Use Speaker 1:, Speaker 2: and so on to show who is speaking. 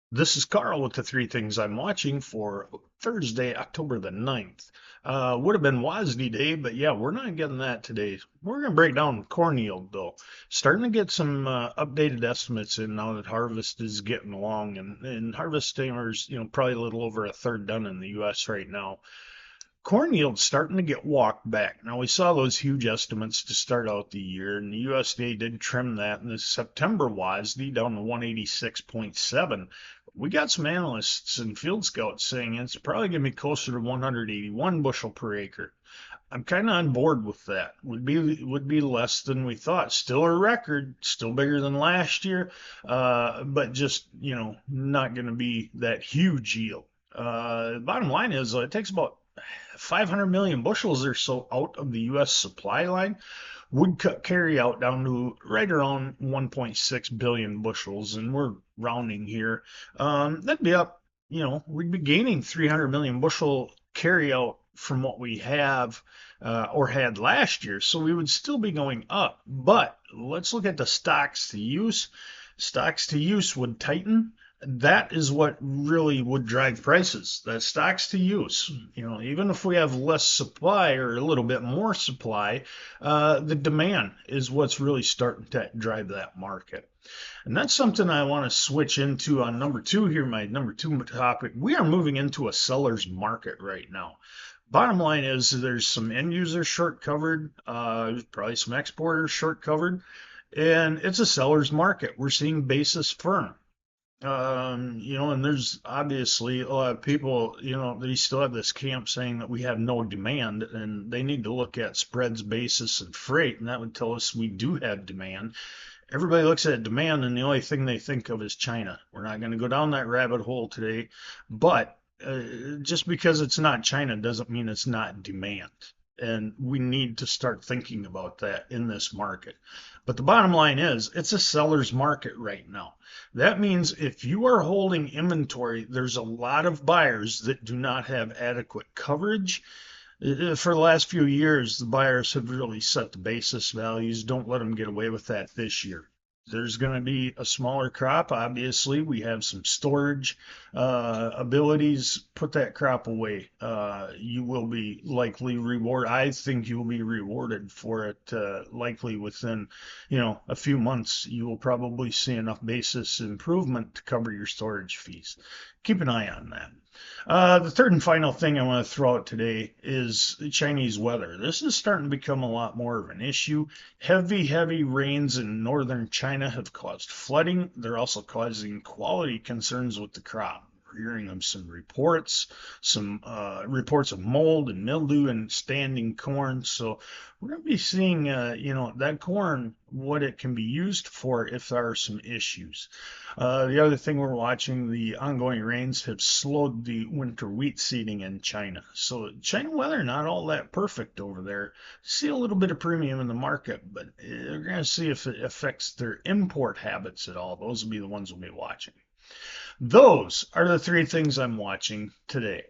Speaker 1: This is Carl with the three things I'm watching for Thursday, October the 9th. Would have been WASD day, but yeah, we're not getting that today. We're going to break down corn yield though. Starting to get some updated estimates in now that harvest is getting along, and harvesting is, probably a little over a third done in the U.S. right now. Corn yield's starting to get walked back. Now, we saw those huge estimates to start out the year, and the USDA did trim that in the September WASD down to 186.7. We got some analysts and field scouts saying it's probably going to be closer to 181 bushel per acre. I'm kind of on board with that. Would be less than we thought. Still a record, still bigger than last year, but just not going to be that huge yield. Bottom line is it takes about 500 million bushels or so out of the U.S. supply line. Would cut carry out down to right around 1.6 billion bushels, and we're rounding here. That'd be up, we'd be gaining 300 million bushel carry out from what we have or had last year. So we would still be going up. But let's look at the stocks to use. Stocks to use would tighten. That is what really would drive prices. That stocks to use. Even if we have less supply or a little bit more supply, the demand is what's really starting to drive that market. And that's something I want to switch into on number two here, my number two topic. We are moving into a seller's market right now. Bottom line is there's some end users short covered, there's probably some exporters short covered, and it's a seller's market. We're seeing basis firm. And there's obviously a lot of people, they still have this camp saying that we have no demand, and they need to look at spreads, basis, and freight, and that would tell us we do have demand. Everybody looks at demand, and the only thing they think of is China. We're not going to go down that rabbit hole today, but just because it's not China doesn't mean it's not demand. And we need to start thinking about that in this market. But the bottom line is, it's a seller's market right now. That means if you are holding inventory, there's a lot of buyers that do not have adequate coverage. For the last few years, the buyers have really set the basis values. Don't let them get away with that this year. There's going to be a smaller crop. Obviously, we have some storage abilities. Put that crop away. You will be likely rewarded. I think you will be rewarded for it. Likely within, a few months, you will probably see enough basis improvement to cover your storage fees. Keep an eye on that. The third and final thing I want to throw out today is Chinese weather. This is starting to become a lot more of an issue. Heavy rains in northern China have caused flooding. They're also causing quality concerns with the crop. We're hearing of some reports of mold and mildew and standing corn. So we're going to be seeing, that corn, what it can be used for if there are some issues. The other thing we're watching, the ongoing rains have slowed the winter wheat seeding in China. So China weather not all that perfect over there. See a little bit of premium in the market, but we're going to see if it affects their import habits at all. Those will be the ones we'll be watching. Those are the three things I'm watching today.